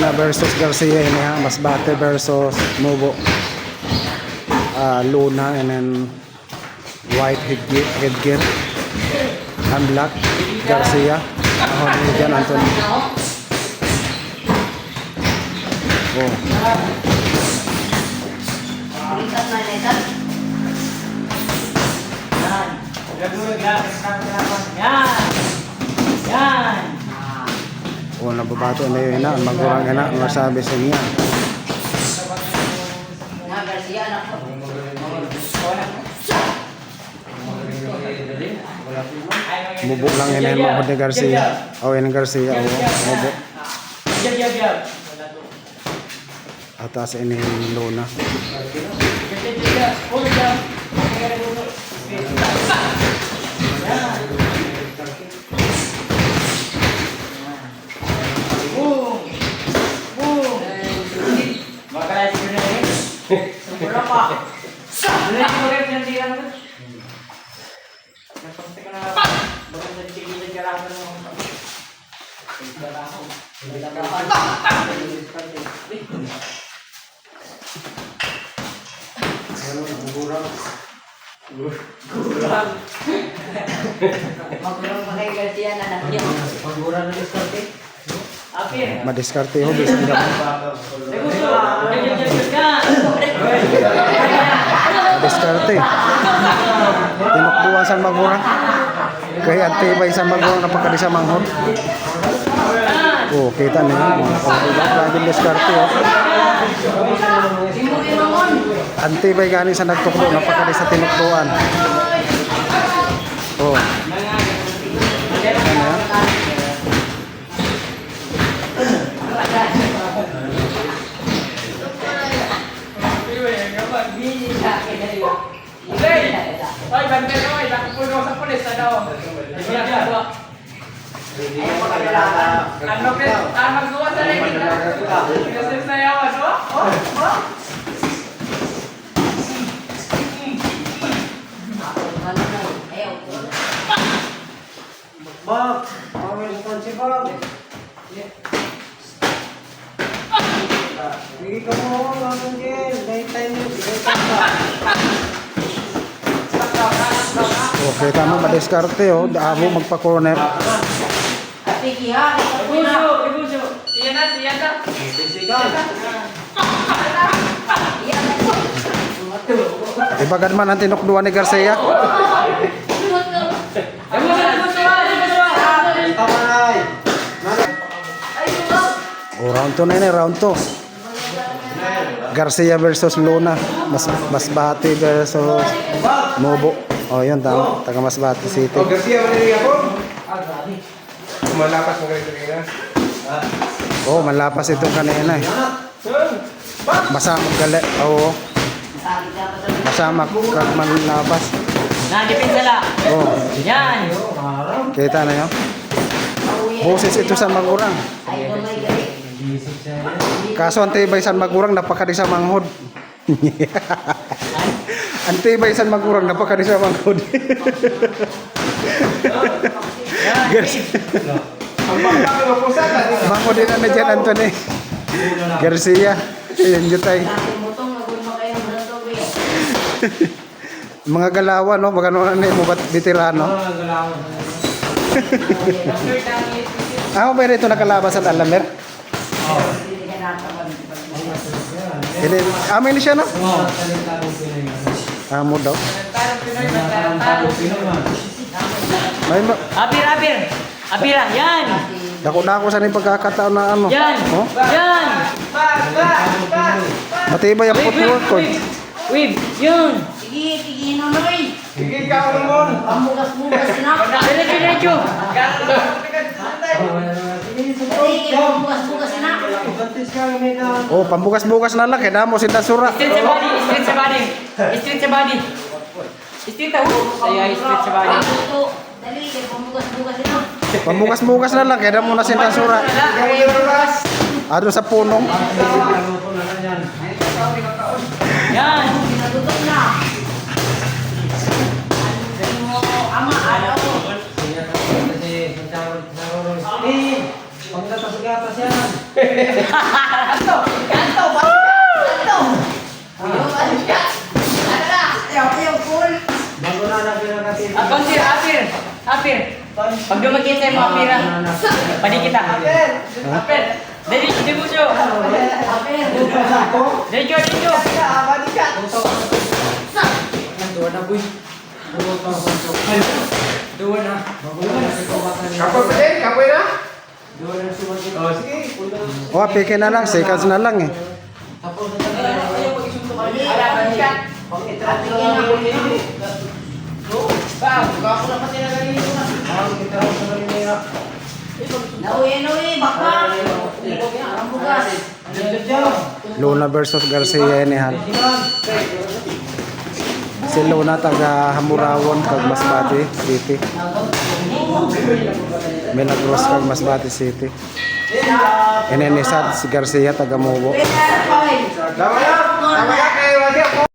Luna versus Garcia ini ha. Masbate versus Mubo. Luna and then white headgear and black Garcia. Ahon ni dyan Anthony. Oh. Yan. Oh, nababato na yun na. Magurang na. Masabi sa niya. Mubo lang yun yung mahod ni Garcia. Oh, yun ang Garcia. Oh, mubo. Atas ini Luna. Madiskarte ho bisan gamot. Madiskarte. Tinukbuan san magurang. Kaya antibay san magurang napakadi sa manghod. Oh, kita niyo. Lagi diskarte ho. Antibay gani sa nagtuklo napakadi sa tinukbuan. Oh. Hoy, banter hoy, nakupuno sa pulis ano. Ano pre, magsuwa sa rin. Kasi sayawan, no? Oh. Bak, kami responsible. Bigay ka mo, laman din. May time yun, bigay ka pa. Oh, kita mo madiskarte oh, daamo magpa-corner. Ibuso. Iyan na. Ibagad man ang tinukduan ni Garcia. Oh, round 2 na yun, round 2. Garcia versus Luna. Masbate versus Mubo. Oh, yun, tama. Taga Masbate City. Oh, Garcia, manili ako? Malapas mo ganito kanina? Oh, malapas itong kanina eh. Masamag gali. Oo. Masamag kag malapas. Depensa la. Oh, Yan. kita na yun. Boses ito sa magurang. Kaso antibay san magurang napakadi sa manghod. Antibay san magurang napakadi sa manghod. Manghod din na dyan Anthony. Garcia. Yan jutay. Mga galawan no, mga ano na mo veterano. Ako ba ito nakalabas sa Alamer? Hindi, amin siya no? Amo daw. Apira, yan. Dako-dako sa ning pagkakataon na ano. Yan. Oh? Yan. Matibay ang footwork ko. Wib, yun. Sige, nonoy. Sige ka, Ramon. Pamugas-mugas na. Diretso. Pamugas-mugas na. Oh, pambukas-bukas na lang kay damo si Dasura. Straight sa body. Straight tahu. Saya straight sa body. Dali, pamugas-mugas na. Pambukas-bukas na lang kay damo na si Dasura. Ado sa punong. Yan. Natutok na. Ama, ano? Pagkatas-gatas yan. Kanto! Kanto! Kanto! Ano na? Ayaw, cool. Bago na lang pinakatin. Apir! Apir! Apir! Pag dumakita yung mga pira, pwede kita. Apir! Dali, hindi mo siya. Dali, Joe. Dua na, boy. Dua na. Kapoy pa din? Kapoy na? Dua na sumagot. Oh, sige. Oh, peke na lang, seconds na lang eh. Tapos na talaga. Nauwi, baka. Ang bugas. Luna versus Garcia inihan. Si Luna taga Hamurawon kag Masbate City. Milagros kag Masbate City. Inenisad si Garcia taga Mubo. Pwede, Tama na. Tama na. Kaya wagi ako.